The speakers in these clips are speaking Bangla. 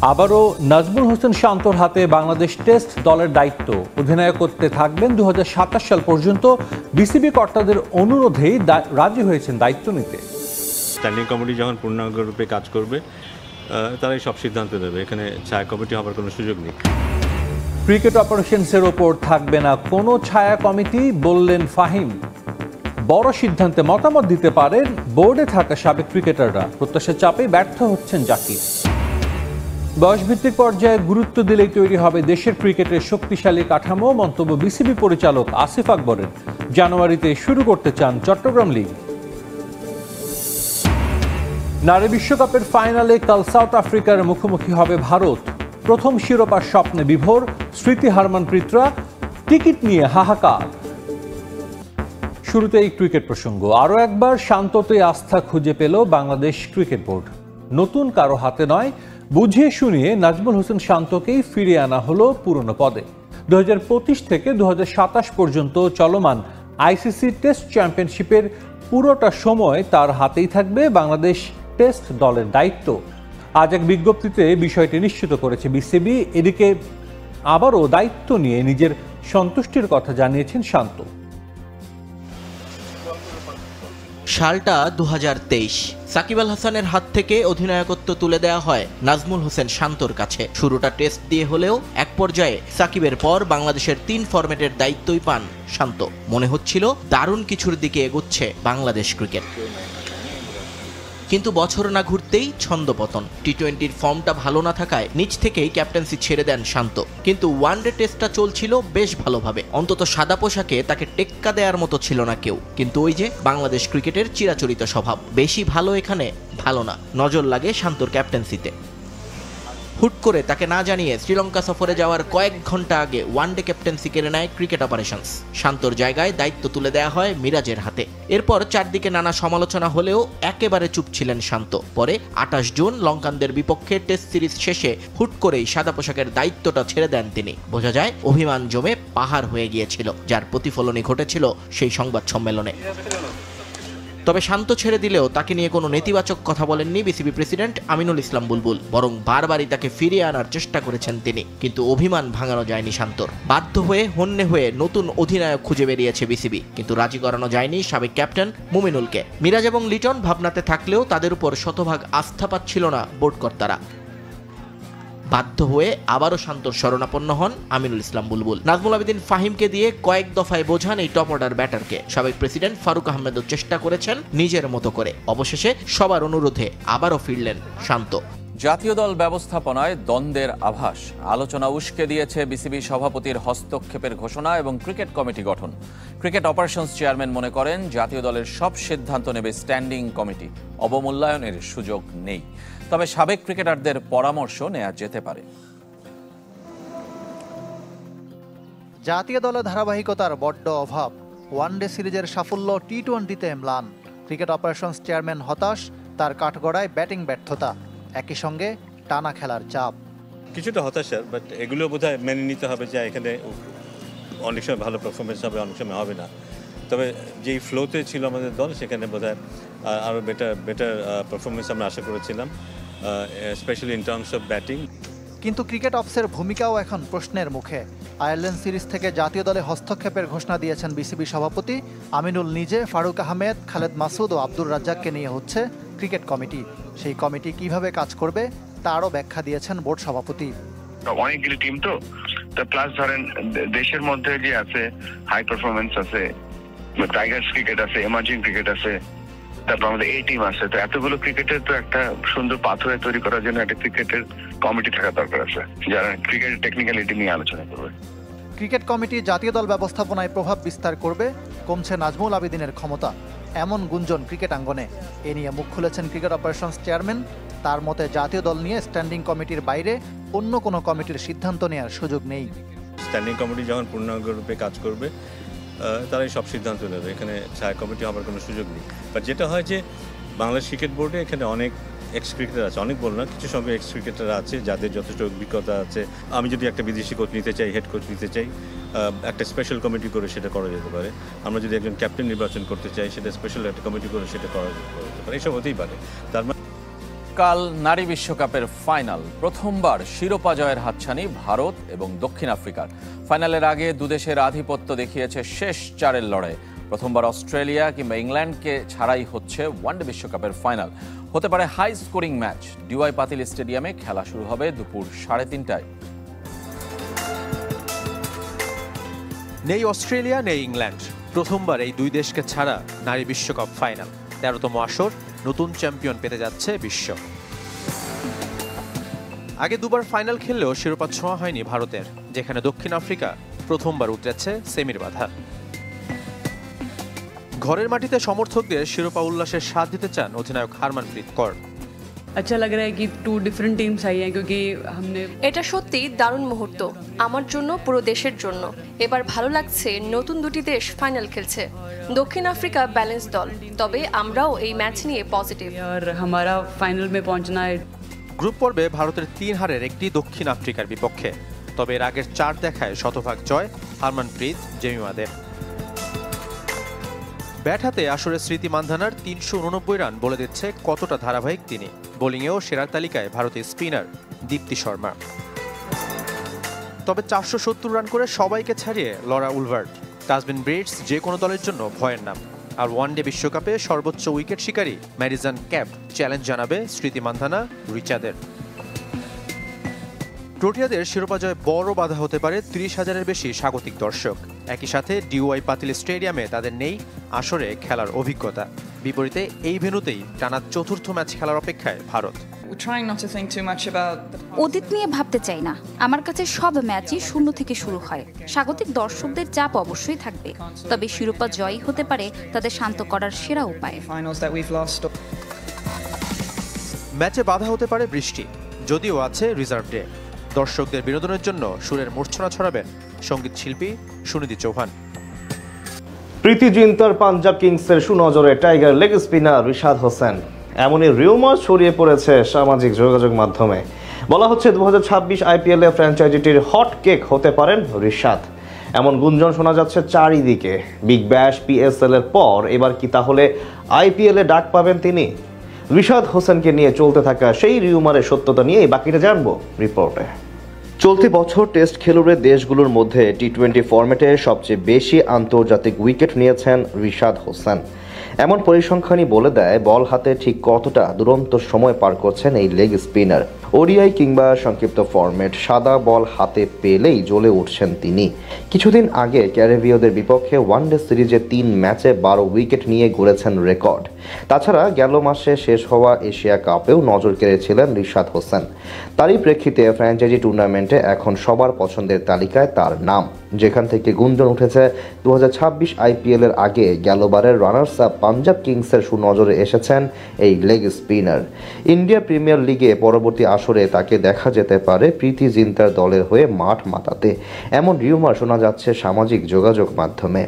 আবারও নাজমুল হোসেন শান্তর হাতে বাংলাদেশ টেস্ট দলের দায়িত্ব। অধিনায়কত্বে থাকবেন 2027 সাল পর্যন্ত। বিসিবি কর্তাদের অনুরোধেই রাজি হয়েছেন দায়িত্ব নিতে। স্ট্যান্ডিং কমিটি যখন পূর্ণাঙ্গ রূপে কাজ করবে তারাই সব সিদ্ধান্ত দেবে, এখানে ছায়া কমিটি হবার কোনো সুযোগ নেই। ক্রিকেট অপারেশনসের ওপর থাকবে না কোনো ছায়া কমিটি, বললেন ফাহিম। বড় সিদ্ধান্তে মতামত দিতে পারেন বোর্ডে থাকা সাবেক ক্রিকেটাররা। প্রত্যাশার চাপে ব্যর্থ হচ্ছেন জাকির। বয়সভিত্তিক পর্যায়ে গুরুত্ব দিলেই তৈরি হবে দেশের ক্রিকেটের শক্তিশালী কাঠামো, মন্তব্য বিসিবি পরিচালক আসিফ আকবরের। জানুয়ারিতে শুরু করতে চান চট্টগ্রাম লিগ। নারী বিশ্বকাপের ফাইনালে কাল সাউথ আফ্রিকার মুখোমুখি হবে ভারত। প্রথম শিরোপার স্বপ্নে বিভোর স্মৃতি হারমানপ্রীতরা। টিকিট নিয়ে হাহাকার। শুরুতেই ক্রিকেট প্রসঙ্গ। আরও একবার শান্ততে আস্থা খুঁজে পেল বাংলাদেশ ক্রিকেট বোর্ড। নতুন কারো হাতে নয়, বুঝিয়ে শুনিয়ে নাজমুল হোসেন শান্তকেই ফিরিয়ে আনা হলো পুরনো পদে। 2025 থেকে 2027 পর্যন্ত চলমান আইসিসি টেস্ট চ্যাম্পিয়নশিপের পুরোটা সময় তার হাতেই থাকবে বাংলাদেশ টেস্ট দলের দায়িত্ব। আজ এক বিজ্ঞপ্তিতে বিষয়টি নিশ্চিত করেছে বিসিবি। এদিকে আবারও দায়িত্ব নিয়ে নিজের সন্তুষ্টির কথা জানিয়েছেন শান্ত। সালটা 2023। সাকিব আল হাসানের হাত থেকে অধিনায়কত্ব তুলে দেওয়া হয় নাজমুল হোসেন শান্তর কাছে। শুরুটা টেস্ট দিয়ে হলেও এক পর্যায়ে সাকিবের পর বাংলাদেশের 3 ফরম্যাটের দায়িত্বই পান শান্ত। মনে হচ্ছিল দারুণ কিছুর দিকে এগোচ্ছে বাংলাদেশ ক্রিকেট। কিন্তু বছর না ঘুরতেই ছন্দপতন। টি-20-র ফর্মটা ভালো না থাকায় নিজ থেকেই ক্যাপ্টেন্সি ছেড়ে দেন শান্ত। কিন্তু ওয়ানডে টেস্টটা চলছিল বেশ ভালোভাবে। অন্তত সাদা পোশাকে তাকে টেক্কা দেওয়ার মতো ছিল না কেউ। কিন্তু ওই যে বাংলাদেশ ক্রিকেটের চিরাচরিত স্বভাব, বেশি ভালো এখানে ভালো না, নজর লাগে শান্তর ক্যাপ্টেন্সিতে। হুট করে তাকে না জানিয়ে শ্রীলঙ্কা সফরে যাওয়ার কয়েক ঘন্টা আগে ওয়ানডে ক্যাপ্টেন্সি কেড়ে নেয় ক্রিকেট অপারেশনস। শান্তর জায়গায় দায়িত্ব তুলে দেওয়া হয় মিরাজের হাতে। এরপর চারদিকে নানা সমালোচনা হলেও একেবারে চুপ ছিলেন শান্ত। পরে 28 জুন লঙ্কানদের বিপক্ষে টেস্ট সিরিজ শেষে হুট করেই সাদা পোশাকের দায়িত্বটা ছেড়ে দেন তিনি। বোঝা যায় অভিমান জমে পাহাড় হয়ে গিয়েছিল, যার প্রতিফলনই ঘটেছিল সেই সংবাদ সম্মেলনে। তবে শান্ত ছেড়ে দিলেও তাকে নিয়ে কোনো নেতিবাচক কথা বলেননি বিসিবি প্রেসিডেন্ট আমিনুল ইসলাম বুলবুল। বরং বারবারই তাকে ফিরিয়ে আনার চেষ্টা করেছেন তিনি। কিন্তু অভিমান ভাঙানো যায়নি শান্তর। বাধ্য হয়ে হন্যে হয়ে নতুন অধিনায়ক খুঁজে বেরিয়েছে বিসিবি, কিন্তু রাজি করানো যায়নি সাবেক ক্যাপ্টেন মুমিনুলকে। মিরাজ এবং লিটন ভাবনাতে থাকলেও তাদের উপর শতভাগ আস্থা পাচ্ছিল না বোর্ড কর্তারা। বাধ্য হয়ে আবারও শান্তর শরণাপন্ন হন আমিনুল ইসলাম বুলবুল। নাজমুল আবেদিন ফাহিমকে দিয়ে কয়েক দফায় বোঝান এই টপ অর্ডার ব্যাটারকে। সাবেক প্রেসিডেন্ট ফারুক আহমেদও চেষ্টা করেছেন নিজের মতো করে। অবশেষে সবার অনুরোধে আবারও ফিরলেন শান্ত। জাতীয় দল ব্যবস্থাপনায় দ্বন্দ্বের আভাস। আলোচনা উস্কে দিয়েছে বিসিবি সভাপতির হস্তক্ষেপের ঘোষণা এবং ক্রিকেট কমিটি গঠন। ক্রিকেট অপারেশনস চেয়ারম্যান মনে করেন জাতীয় দলের সব সিদ্ধান্ত নেবে স্ট্যান্ডিং কমিটি, অবমূল্যায়নের সুযোগ নেই। তবে সাবেক ক্রিকেটারদের পরামর্শ নেওয়া যেতে পারে। জাতীয় দলে ধারাবাহিকতার বড্ড অভাব। ওয়ানডে সিরিজের সাফল্য টি-20-তে ম্লান। ক্রিকেট অপারেশনস চেয়ারম্যান হতাশ, তার কাঠগড়ায় ব্যাটিং ব্যর্থতা, একই সঙ্গে টানা খেলার চাপ। কিছুটা হতাশার, বাট এগুলো বোধহয় মেনে নিতে হবে যে এখানে অনেক সময় ভালো পারফরমেন্স হবে, অনেক সময় হবে না। তবে যেই ফ্লোতে ছিল আমাদের দল, সেখানে বোধহয় আরও বেটার পারফরমেন্স আমরা আশা করেছিলাম, specially in terms of batting. কিন্তু ক্রিকেট অফসের ভূমিকাও এখন প্রশ্নের মুখে। আয়ারল্যান্ড সিরিজ থেকে জাতীয় দলে হস্তক্ষেপের ঘোষণা দিয়েছেন বিসিবি সভাপতি আমিনুল নিজে। ফারুক আহমেদ, খালেদ মাসুদ ও আব্দুর রাজ্জাককে নিয়ে হচ্ছে ক্রিকেট কমিটি। সেই কমিটি কিভাবে কাজ করবে তারও ব্যাখ্যা দিয়েছেন বোর্ড সভাপতি। অনেকগুলি টিম তো প্লাস ধরেন দেশের মধ্যে যে আছে হাই পারফরমেন্স আছে, টাইগার্স ক্রিকেট আছে, এমার্জিং ক্রিকেট আছে, তারপর আমাদের এই টিম আছে। তো এতগুলো ক্রিকেটের তো একটা সুন্দর পাথওয়ে তৈরি করার জন্য একটা ক্রিকেটের কমিটি থাকা দরকার আছে, যারা ক্রিকেটের টেকনিক্যালিটি নিয়ে আলোচনা করবে। ক্রিকেট কমিটি জাতীয় দল ব্যবস্থাপনায় প্রভাব বিস্তার করবে, কমছে নাজমুল আবেদিনের ক্ষমতা, এমন গুঞ্জন ক্রিকেট আঙ্গনে। এ নিয়ে মুখ খুলেছেন ক্রিকেট অপারেশনস চেয়ারম্যান। তার মতে জাতীয় দল নিয়ে স্ট্যান্ডিং কমিটির বাইরে অন্য কোনো কমিটির সিদ্ধান্ত নেওয়ার সুযোগ নেই। স্ট্যান্ডিং কমিটি যখন পূর্ণাঙ্গ রূপে কাজ করবে তারাই সব সিদ্ধান্ত নেবে, এখানে ছায়া কমিটি হবার কোনো সুযোগ নেই। বাট যেটা হয় যে বাংলাদেশ ক্রিকেট বোর্ডে এখানে অনেক এক্স ক্রিকেটার আছে, অনেক বল না, কিছু সংখ্যক এক্স ক্রিকেটার আছে যাদের যথেষ্ট অভিজ্ঞতা আছে। আমি যদি একটা বিদেশি কোচ নিতে চাই, হেড কোচ নিতে চাই, একটা স্পেশাল কমিটি করে সেটা করা যেতে পারে। আমরা যদি একজন ক্যাপ্টেন নির্বাচন করতে চাই, সেটা স্পেশাল একটা কমিটি করে সেটা করা যেতে পারে। এসব হতেই পারে। তার কাল নারী বিশ্বকাপের ফাইনাল। প্রথমবার শিরোপা জয়ের হাতছানি ভারত এবং দক্ষিণ আফ্রিকার। ফাইনালের আগে দুদেশের আধিপত্য দেখিয়েছে শেষ চারের লড়াই। প্রথমবার অস্ট্রেলিয়া কিংবা ইংল্যান্ডকে ছাড়াই হচ্ছে ওয়ানডে বিশ্বকাপের ফাইনাল। হতে পারে হাই স্কোরিং ম্যাচ। ডিওয়াই পাতিল স্টেডিয়ামে খেলা শুরু হবে দুপুর 3:30টায়। নেই অস্ট্রেলিয়া, নেই ইংল্যান্ড। প্রথমবার এই দুই দেশকে ছাড়া নারী বিশ্বকাপ ফাইনাল। 13তম আসর, নতুন চ্যাম্পিয়ন পেতে যাচ্ছে বিশ্ব। আগে দুবার ফাইনাল খেললেও শিরোপা ছোঁয়া হয়নি ভারতের, যেখানে দক্ষিণ আফ্রিকা প্রথমবার উতরেছে সেমির বাধা। ঘরের মাটিতে সমর্থকদের শিরোপা উল্লাসের স্বাদ দিতে চান অধিনায়ক হারমানপ্রীত কৌর। अच्छा लग रहा है कि 2 डिफरेंट टीम्स आई हैं क्योंकि हमने এটা সত্যি দারুণ মুহূর্ত আমার জন্য, পুরো দেশের জন্য। এবার ভালো লাগছে নতুন দুটি দেশ ফাইনাল খেলছে। দক্ষিণ আফ্রিকা ব্যালেন্স দল, তবে আমরাও এই ম্যাচ নিয়ে পজিটিভ। और हमारा फाइनल में पहुंचना है। গ্রুপ পর্বে ভারতের 3 হারের একটি দক্ষিণ আফ্রিকার বিপক্ষে। তবে এর আগের 4 দেখায় শতভাগ জয় হারমানপ্রীত জেমিমাদের। ব্যাট হাতে আসরের স্মৃতি মান্ধানার 389 রান বলে দিচ্ছে কতটা ধারাবাহিক তিনি। বোলিংয়েও সেরার তালিকায় ভারতের স্পিনার দীপ্তি শর্মা। তবে 470 রান করে সবাইকে ছাড়িয়ে লরা উলভার্ট। তাসবিন ব্রিটস যে কোনো দলের জন্য ভয়ের নাম। আর ওয়ানডে বিশ্বকাপে সর্বোচ্চ উইকেট শিকারী ম্যাডিসন ক্যাপ চ্যালেঞ্জ জানাবে স্মৃতি মান্ধানা রিচাদের। প্রোটিয়াদের শিরোপা জয় বড় বাধা হতে পারে 30,000-এর বেশি স্বাগতিক দর্শক। একই সাথে ডিওয়াই পাতিল স্টেডিয়ামে তাদের নেই আসরে খেলার অভিজ্ঞতা। বিপরীতে এই ভেন্যুতেই টানা 4র্থ ম্যাচ খেলার অপেক্ষায় ভারত। অতীত নিয়ে ভাবতে চাই না। আমার কাছে সব ম্যাচই 0 থেকে শুরু হয়। স্বাগতিক দর্শকদের চাপ অবশ্যই থাকবে, তবে শিরোপা জয়ই হতে পারে তাদের শান্ত করার সেরা উপায়। ম্যাচে বাধা হতে পারে বৃষ্টি, যদিও আছে রিজার্ভ ডে। দর্শকদের বিনোদনের জন্য সুরের মূর্ছনা ছড়াবেন সঙ্গীত শিল্পী সুনিধি চৌহান। প্রীতি জিন্তার পাঞ্জাব কিংসের সুনজরে tiger leg spinner Rishad Hossain. এমনই রিউমার ছড়িয়ে পড়েছে সামাজিক যোগাযোগ মাধ্যমে। বলা হচ্ছে 2026 IPL এ ফ্র্যাঞ্চাইজিটির হট কেক হতে পারেন রিশাদ। এমন গুঞ্জন শোনা যাচ্ছে চারিদিকে। বিগ ব্যাশ PSL এর পর এবার কি তাহলে IPL এ ডাক পাবেন তিনি? রিশাদ হোসেনকে নিয়ে চলতে থাকা সেই রিউমারের সত্যতা নিয়ে বাকিটা জানবো রিপোর্টে। চলতি বছর টেস্ট খেলুড়ে দেশগুলোর মধ্যে T20 ফরম্যাটে সবচেয়ে বেশি আন্তর্জাতিক উইকেট নিয়েছেন রিশাদ হোসেন। এমন পরিসংখ্যানই বলে দেয় বল হাতে ঠিক কতটা দুরন্ত সময় পার করছেন এই লেগ স্পিনার। ওডিআই কিংবা সংক্ষিপ্ত ফরম্যাট সাদা বল হাতে পেলেই জ্বলে উঠছেন তিনি। কিছুদিন আগে ক্যারিবীয়দের বিপক্ষে ওয়ানডে সিরিজে 3 ম্যাচে 12 উইকেট নিয়ে গড়েছেন রেকর্ড। তাছাড়া গেল মাসে শেষ হওয়া এশিয়া কাপেও নজর কেড়েছিলেন রিশাদ হোসেন। তারই প্রেক্ষিতে ফ্র্যাঞ্চাইজি টুর্নামেন্টে এখন সবার পছন্দের তালিকায় তার নাম, যেখান থেকে গুঞ্জন উঠেছে 2026 IPL এর আগে গেলবারের রানার্স আপ পাঞ্জাব কিংসের সুনজরে এসেছেন এই লেগ স্পিনার। ইন্ডিয়া প্রিমিয়ার লিগে পরবর্তী আসরে তাকে দেখা যেতে পারে প্রীতি জিন্তার দলের হয়ে মাঠ মাতাতে। এমন রিউমার শোনা যাচ্ছে সামাজিক যোগাযোগ মাধ্যমে।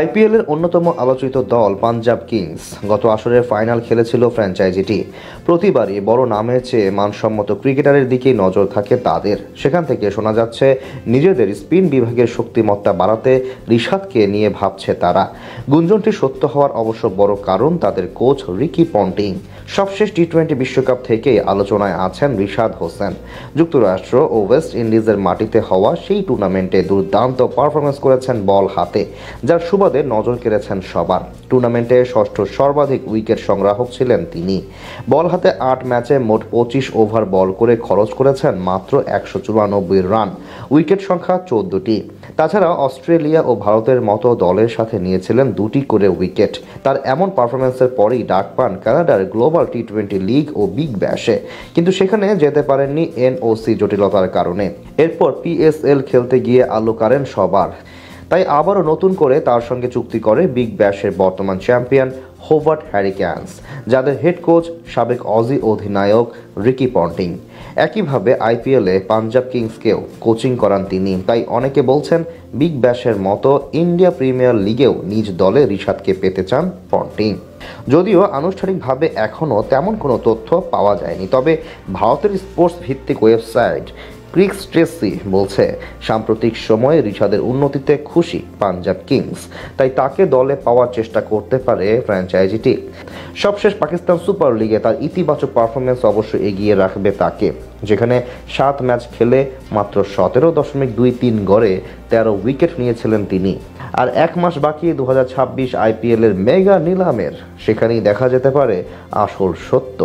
IPL এর অন্যতম আলোচিত দল পাঞ্জাব কিংস গত আসরের ফাইনাল খেলেছিল ফ্র্যাঞ্চাইজিটি। প্রতিবারই বড় নামের চেয়ে মানসম্মত ক্রিকেটারের দিকেই নজর থাকে তাদের। সেখান থেকে শোনা যাচ্ছে নিজেদের স্পিন বিভাগের শক্তিমত্তা বাড়াতে রিশাদকে নিয়ে ভাবছে তারা। গুঞ্জনটি সত্য হওয়ার অবশ্য বড় কারণ তাদের কোচ রিকি পন্টিং। সবশেষ T20 বিশ্বকাপ থেকেই আলোচনায় আছেন রিশাদ হোসেন। যুক্তরাষ্ট্র ও ওয়েস্ট ইন্ডিজের মাটিতে হওয়া সেই টুর্নামেন্টে দুর্দান্ত পারফরমেন্স করেছেন বল হাতে, যার সুবাদে নজর কেড়েছেন সবার। টুর্নামেন্টে ষষ্ঠ সর্বাধিক উইকেট সংগ্রাহক ছিলেন তিনি। বল হাতে 8 ম্যাচে মোট 25 ওভার বল করে খরচ করেছেন মাত্র 194 রান। উইকেট সংখ্যা 14টি। তাছাড়া অস্ট্রেলিয়া ও ভারতের মতো দলের সাথে নিয়েছিলেন 2টি করে উইকেট। তার এমন পারফরমেন্সের পরেই ডাক পান কানাডার গ্লোবাল T20 লিগ ও বিগ ব্যাশে, কিন্তু সেখানে যেতে পারেননি NOC জটিলতার কারণে। এরপর PSL খেলতে গিয়ে আলো কাড়েন সবার। তাই আবারও নতুন করে তার সঙ্গে চুক্তি করে বিগ ব্যাশের বর্তমান চ্যাম্পিয়ন হোভার্ট হ্যারিকেন্স, যাদের হেড কোচ সাবেক অজি অধিনায়ক রিকি পন্টিং। একইভাবে IPL এ পাঞ্জাব কিংসকেও কোচিং করান তিনি। তাই অনেকে বলছেন বিগ ব্যাশের মতো ইন্ডিয়া প্রিমিয়ার লিগেও নিজ দলে রিশাদকে পেতে চান পন্টিং। যদিও আনুষ্ঠানিকভাবে এখনও তেমন কোনো তথ্য পাওয়া যায়নি, তবে ভারতের স্পোর্টস ভিত্তিক ওয়েবসাইট ক্রিস ট্রেসি বলছে সাম্প্রতিক সময়ে রিশাদের উন্নতিতে খুশি পাঞ্জাব কিংস, তাই তাকে দলে পাওয়ার চেষ্টা করতে পারে ফ্র্যাঞ্চাইজিটি। সবশেষ পাকিস্তান সুপার লিগে তার ইতিবাচক পারফরমেন্স অবশ্যই এগিয়ে রাখবে তাকে, যেখানে 7 ম্যাচ খেলে মাত্র 17.23 গড়ে 13 উইকেট নিয়েছিলেন তিনি। আর 1 মাস বাকি 2026 আইপিএলের মেগা নিলামের, সেখানেই দেখা যেতে পারে আসল সত্য।